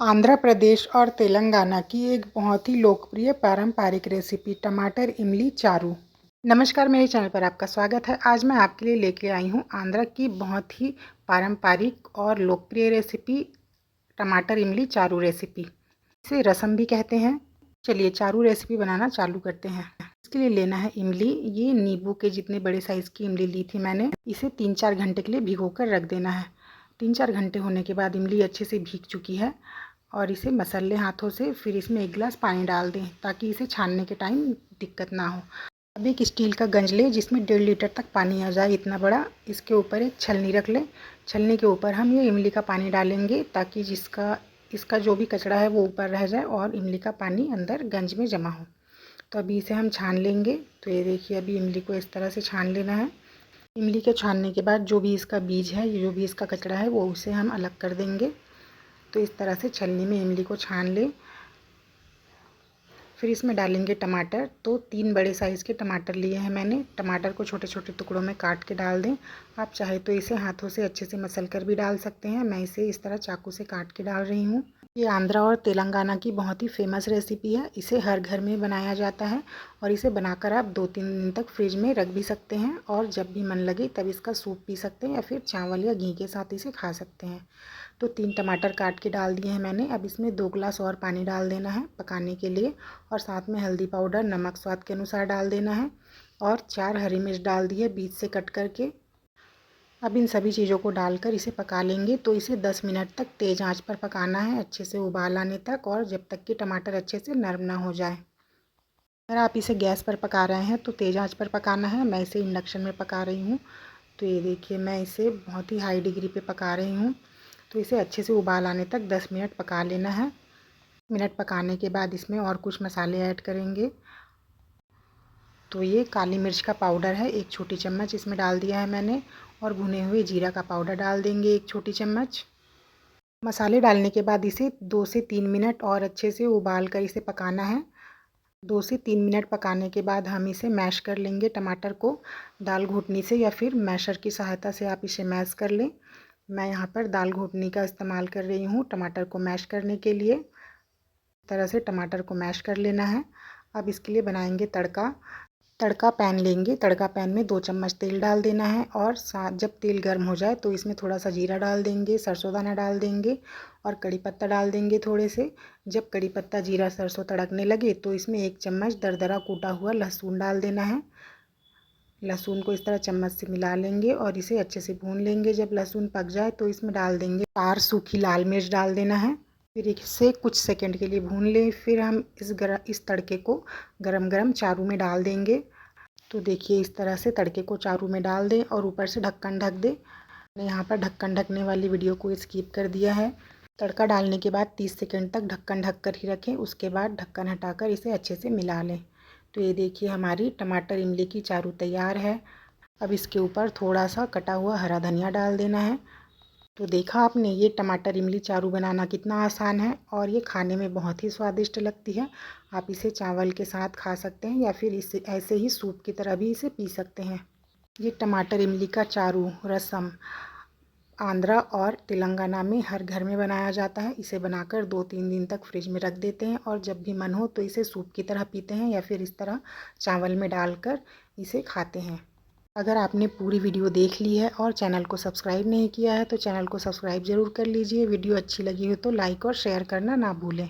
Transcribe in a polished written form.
आंध्र प्रदेश और तेलंगाना की एक बहुत ही लोकप्रिय पारंपरिक रेसिपी टमाटर इमली चारू। नमस्कार, मेरे चैनल पर आपका स्वागत है। आज मैं आपके लिए लेके आई हूँ आंध्र की बहुत ही पारंपरिक और लोकप्रिय रेसिपी टमाटर इमली चारू रेसिपी। इसे रसम भी कहते हैं। चलिए चारू रेसिपी बनाना चालू करते हैं। इसके लिए लेना है इमली। ये नींबू के जितने बड़े साइज़ की इमली ली थी मैंने। इसे 3-4 घंटे के लिए भिगो कर रख देना है। 3-4 घंटे होने के बाद इमली अच्छे से भीग चुकी है और इसे मसले हाथों से फिर इसमें 1 गिलास पानी डाल दें ताकि इसे छानने के टाइम दिक्कत ना हो। अब एक स्टील का गंज लें जिसमें 1.5 लीटर तक पानी आ जाए, इतना बड़ा। इसके ऊपर एक छलनी रख लें। छलनी के ऊपर हम ये इमली का पानी डालेंगे ताकि इसका जो भी कचरा है वो ऊपर रह जाए और इमली का पानी अंदर गंज में जमा हो। तो अभी इसे हम छान लेंगे। तो ये देखिए, अभी इमली को इस तरह से छान लेना है। इमली के छानने के बाद जो भी इसका बीज है, जो भी इसका कचरा है, वो उसे हम अलग कर देंगे। तो इस तरह से छलनी में इमली को छान लें। फिर इसमें डालेंगे टमाटर। तो 3 बड़े साइज़ के टमाटर लिए हैं मैंने। टमाटर को छोटे छोटे टुकड़ों में काट के डाल दें। आप चाहे तो इसे हाथों से अच्छे से मसल कर भी डाल सकते हैं। मैं इसे इस तरह चाकू से काट के डाल रही हूँ। ये आंध्र और तेलंगाना की बहुत ही फेमस रेसिपी है। इसे हर घर में बनाया जाता है और इसे बनाकर आप 2-3 दिन तक फ्रिज में रख भी सकते हैं और जब भी मन लगे तब इसका सूप पी सकते हैं या फिर चावल या घी के साथ इसे खा सकते हैं। तो 3 टमाटर काट के डाल दिए हैं मैंने। अब इसमें 2 गिलास और पानी डाल देना है पकाने के लिए और साथ में हल्दी पाउडर, नमक स्वाद के अनुसार डाल देना है और 4 हरी मिर्च डाल दी है बीच से कट करके। अब इन सभी चीज़ों को डालकर इसे पका लेंगे। तो इसे 10 मिनट तक तेज़ आंच पर पकाना है, अच्छे से उबाल आने तक, और जब तक कि टमाटर अच्छे से नरम ना हो जाए। अगर आप इसे गैस पर पका रहे हैं तो तेज़ आंच पर पकाना है। मैं इसे इंडक्शन में पका रही हूँ। तो ये देखिए, मैं इसे बहुत ही हाई डिग्री पे पका रही हूँ। तो इसे अच्छे से उबाल आने तक 10 मिनट पका लेना है। मिनट पकाने के बाद इसमें और कुछ मसाले ऐड करेंगे। तो ये काली मिर्च का पाउडर है, 1 छोटी चम्मच इसमें डाल दिया है मैंने, और भुने हुए जीरा का पाउडर डाल देंगे 1 छोटी चम्मच। मसाले डालने के बाद इसे 2 से 3 मिनट और अच्छे से उबाल कर इसे पकाना है। 2 से 3 मिनट पकाने के बाद हम इसे मैश कर लेंगे टमाटर को दाल घोटनी से, या फिर मैशर की सहायता से आप इसे मैश कर लें। मैं यहाँ पर दाल घोटनी का इस्तेमाल कर रही हूँ टमाटर को मैश करने के लिए। इस तरह से टमाटर को मैश कर लेना है। अब इसके लिए बनाएंगे तड़का। तड़का पैन लेंगे। तड़का पैन में 2 चम्मच तेल डाल देना है और साथ जब तेल गर्म हो जाए तो इसमें थोड़ा सा जीरा डाल देंगे, सरसों दाना डाल देंगे और कड़ी पत्ता डाल देंगे थोड़े से। जब कड़ी पत्ता, जीरा, सरसों तड़कने लगे तो इसमें 1 चम्मच दरदरा कूटा हुआ लहसुन डाल देना है। लहसुन को इस तरह चम्मच से मिला लेंगे और इसे अच्छे से भून लेंगे। जब लहसुन पक जाए तो इसमें डाल देंगे 4 सूखी लाल मिर्च डाल देना है। फिर इसे कुछ सेकंड के लिए भून लें। फिर हम इस तड़के को गरम गरम चारू में डाल देंगे। तो देखिए, इस तरह से तड़के को चारू में डाल दें और ऊपर से ढक्कन ढक दें। मैंने यहाँ पर ढक्कन ढकने वाली वीडियो को स्किप कर दिया है। तड़का डालने के बाद 30 सेकंड तक ढक्कन ढक कर ही रखें। उसके बाद ढक्कन हटाकर इसे अच्छे से मिला लें। तो ये देखिए, हमारी टमाटर इमली की चारू तैयार है। अब इसके ऊपर थोड़ा सा कटा हुआ हरा धनिया डाल देना है। तो देखा आपने, ये टमाटर इमली चारू बनाना कितना आसान है और ये खाने में बहुत ही स्वादिष्ट लगती है। आप इसे चावल के साथ खा सकते हैं या फिर इसे ऐसे ही सूप की तरह भी इसे पी सकते हैं। ये टमाटर इमली का चारू रसम आंध्रा और तेलंगाना में हर घर में बनाया जाता है। इसे बनाकर 2-3 दिन तक फ्रिज में रख देते हैं और जब भी मन हो तो इसे सूप की तरह पीते हैं या फिर इस तरह चावल में डालकर इसे खाते हैं। अगर आपने पूरी वीडियो देख ली है और चैनल को सब्सक्राइब नहीं किया है तो चैनल को सब्सक्राइब ज़रूर कर लीजिए। वीडियो अच्छी लगी हो तो लाइक और शेयर करना ना भूलें।